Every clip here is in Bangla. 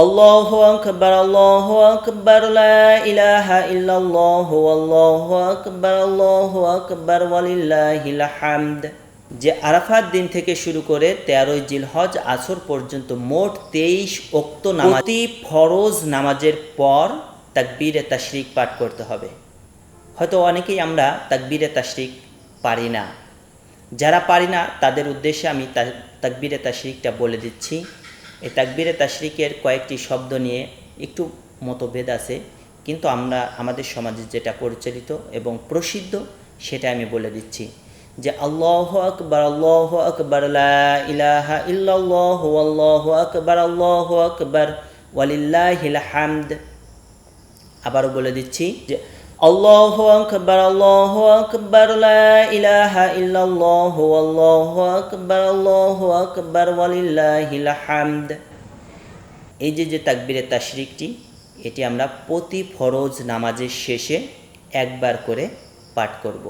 আল্লাহু আকবার, আল্লাহু আকবার, লা ইলাহা ইল্লাল্লাহু, আল্লাহু আকবার, আল্লাহু আকবার, ওয়ালিল্লাহিল হামদ। যে আরাফাত দিন থেকে শুরু করে 13ই জিলহজ আসর পর্যন্ত মোট 23 ওক্ত নামাজ, প্রতি ফরজ নামাজের পর তাকবীরে তাশরিক পাঠ করতে হবে। হয়তো অনেকেই আমরা তাকবীরে তাশরিক পারি না। যারা পারি না তাদের উদ্দেশ্যে আমি তাকবীরে তাশরিকটা বলে দিচ্ছি। এই তাকবীরে তাশরিকের কয়েকটি শব্দ নিয়ে একটু মতভেদ আছে, কিন্তু আমাদের সমাজে যেটা পরিচালিত এবং প্রসিদ্ধ সেটা আমি বলে দিচ্ছি যে আল্লাহু আকবার, লা ইলাহা ইল্লাল্লাহু, আল্লাহু আকবার, ওয়ালিল্লাহিল হামদ। আবারও বলে দিচ্ছি যে আল্লাহু আকবার, লা ইলাহা ইল্লাল্লাহু, আল্লাহু আকবার, ওয়ালিল্লাহিল হামদ। এই যে তাকবীরে তাশরিকটি, এটি আমরা প্রতি ফরজ নামাজের শেষে একবার করে পাঠ করব।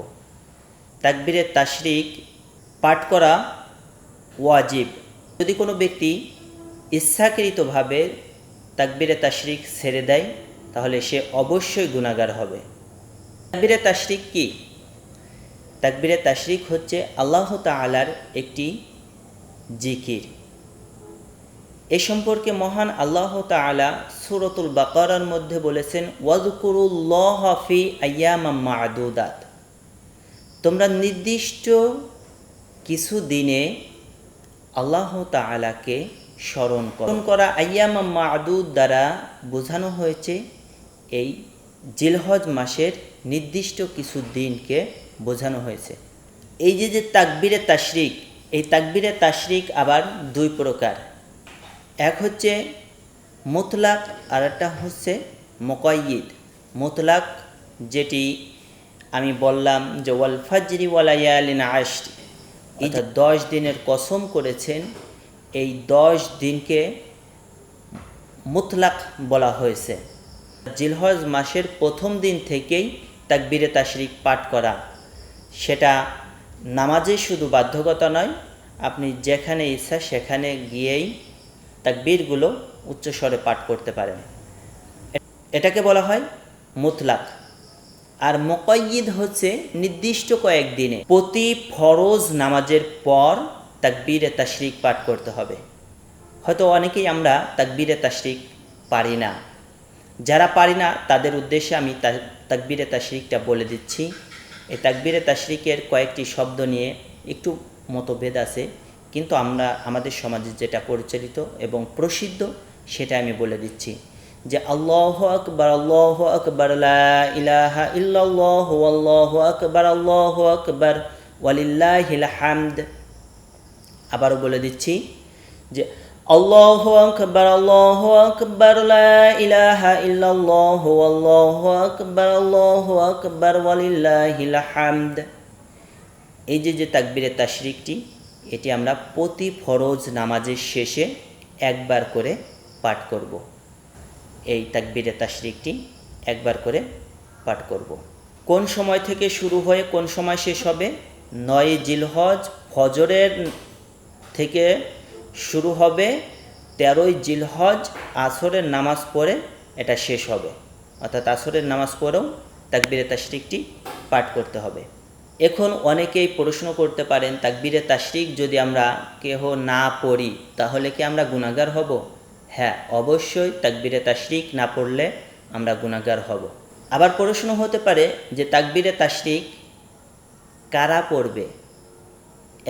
তাকবীরে তাশরিক পাঠ করা ওয়াজিব। যদি কোনো ব্যক্তি ইচ্ছাকৃতভাবে তাকবীরে তাশরিক ছেড়ে দেয় তাহলে সে অবশ্যই গুনাহগার হবে। তাকবীরে তাশরিক কি? তাকবীরে তাশরিক হচ্ছে আল্লাহ তাআলার একটি জিকির। এ সম্পর্কে মহান আল্লাহ তাআলা সূরাতুল বাকারার মধ্যে বলেছেন, ওয়াযকুরুল্লাহা ফি আইয়ামিন মা'দুদাত। তোমরা নির্দিষ্ট কিছু দিনে আল্লাহ তাআলাকে স্মরণ করা। আইয়ামিন মা'দুদ দ্বারা বোঝানো হয়েছে এই জিলহজ মাসের নির্দিষ্ট কিছু দিনকে বোঝানো হয়েছে। এই যে তাকবীরে তাশরিক, এই তাকবীরে তাশরিক আবার দুই প্রকার। এক হচ্ছে মুতলাক, আর একটা হচ্ছে মুকাইয়িদ। মুতলাক যেটি আমি বললাম যে ওয়াল ফাজরি ওয়া লায়ালিন আশর, এই 10 দিনের কসম করেছেন, এই 10 দিনকে মুতলাক বলা হয়েছে। জিলহজ মাসের প্রথম দিন থেকেই তাকবীরে তাশরিক পাঠ করা, সেটা নামাজে শুধু বাধ্যকতা নয়, আপনি যেখানে ইচ্ছা সেখানে গিয়েই তাকবীরগুলো উচ্চস্বরে পাঠ করতে পারেন। এটাকে বলা হয় মুতলাক। আর মুকাইয়িদ হচ্ছে নির্দিষ্ট কয়েকদিনে প্রতি ফরজ নামাজের পর তাকবীরে তাশরিক পাঠ করতে হবে। হয়তো অনেকেই আমরা তাকবীরে তাশরিক পারি না। যারা পারি না তাদের উদ্দেশ্যে আমি তাকবীরে তাশরিকটা বলে দিচ্ছি। এই তাকবীরে তাশরিকের কয়েকটি শব্দ নিয়ে একটু মতভেদ আছে, কিন্তু আমাদের সমাজে যেটা পরিচালিত এবং প্রসিদ্ধ সেটা আমি বলে দিচ্ছি যে আল্লাহু আকবার, লা ইলাহা ইল্লাল্লাহু, আল্লাহু আকবার, ওয়ালিল্লাহিল হামদ। আবারও বলে দিচ্ছি যে আল্লাহু আকবার, লা ইলাহা ইল্লাল্লাহু, আল্লাহু আকবার, ওয়ালিল্লাহিল হামদ। এই যে তাকবীরে তাশরিকটি, এটি আমরা প্রতি ফরজ নামাজের শেষে একবার করে পাঠ করব। এই তাকবীরে তাশরিকটি একবার করে পাঠ করব। কোন সময় থেকে শুরু হয়ে কোন সময় শেষ হবে? 9 জিলহজ ফজরের থেকে শুরু হবে, 13ই জিলহজ আসরের নামাজ পড়ে এটা শেষ হবে। অর্থাৎ আসরের নামাজ পড়েও তাকবীরে তাশরিকটি পাঠ করতে হবে। এখন অনেকেই প্রশ্ন করতে পারেন, তাকবীরে তাশরিক যদি আমরা কেহ না পড়ি তাহলে কি আমরা গুনাহগার হব? হ্যাঁ, অবশ্যই তাকবীরে তাশরিক না পড়লে আমরা গুনাহগার হব। আবার প্রশ্ন হতে পারে যে তাকবীরে তাশরিক কারা পড়বে?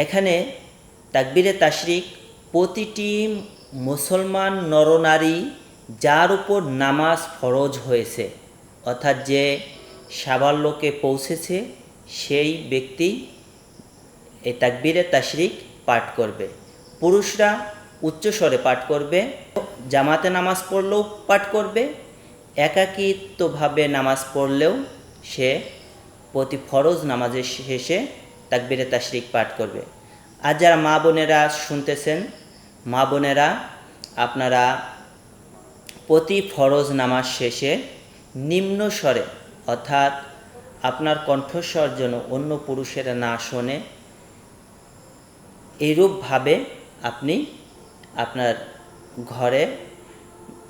এখানে তাকবীরে তাশরিক প্রতিটি মুসলমান নরনারী যার উপর নামাজ ফরজ হয়েছে, অর্থাৎ যে সাবাল্যকে পৌঁছেছে সেই ব্যক্তি এই তাকবীরে তাশরিক পাঠ করবে। পুরুষরা উচ্চস্বরে পাঠ করবে, জামাতে নামাজ পড়লেও পাঠ করবে, একাকিত্বভাবে নামাজ পড়লেও সে প্রতি ফরজ নামাজের শেষে তাকবীরে তাশরিক পাঠ করবে। আর যারা মা বোনেরা শুনতেছেন, মা বোনেরা আপনারা প্রতি ফরজ নামাজ শেষে নিম্ন স্বরে, অর্থাৎ আপনার কণ্ঠস্বর যেন অন্য পুরুষেরা না শোনে, এইরূপভাবে আপনি আপনার ঘরে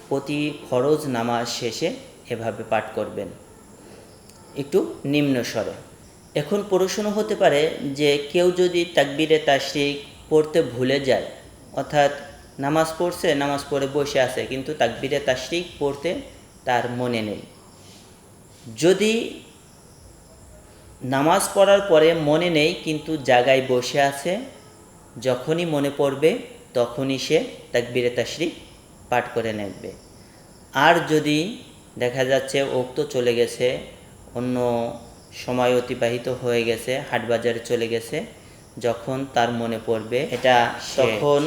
প্রতি ফরজ নামাজ শেষে এভাবে পাঠ করবেন, একটু নিম্ন স্বরে। এখন প্রশ্ন হতে পারে যে কেউ যদি তাকবীরে তাশরিক পড়তে ভুলে যায়, অর্থাৎ নামাজ পড়ছে, নামাজ পড়ে বসে আছে, কিন্তু তাকবীরে তাশরিক পড়তে তার মনে নেই। যদি নামাজ পড়ার পরে মনে নেই কিন্তু জায়গায় বসে আছে, যখনই মনে পড়বে তখনই সে তাকবীরে তাশরিক পাঠ করে নেবে। আর যদি দেখা যাচ্ছে ওক্ত চলে গেছে, অন্য সময় অতিবাহিত হয়ে গেছে, হাটবাজারে চলে গেছে, যখন তার মনে পড়বে এটা তখন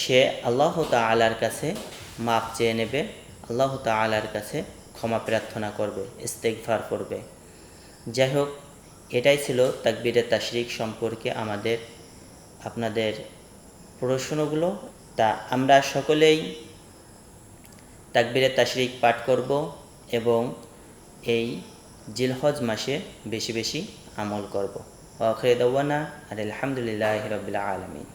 সে আল্লাহ তাআলার কাছে মাপ চেয়ে নেবে, আল্লাহ তাআলার কাছে ক্ষমা প্রার্থনা করবে, ইস্তেগফার করবে। যাই হোক, এটাই ছিল তাকবীরে তাশরিক সম্পর্কে আপনাদের প্রশ্নগুলো। তা আমরা সকলেই তাকবীরে তাশরিক পাঠ করব এবং এই জিলহজ মাসে বেশি বেশি আমল করব। ওয়া আখিরু দাওয়ানা আলহামদুলিল্লাহি রাব্বিল আলামিন।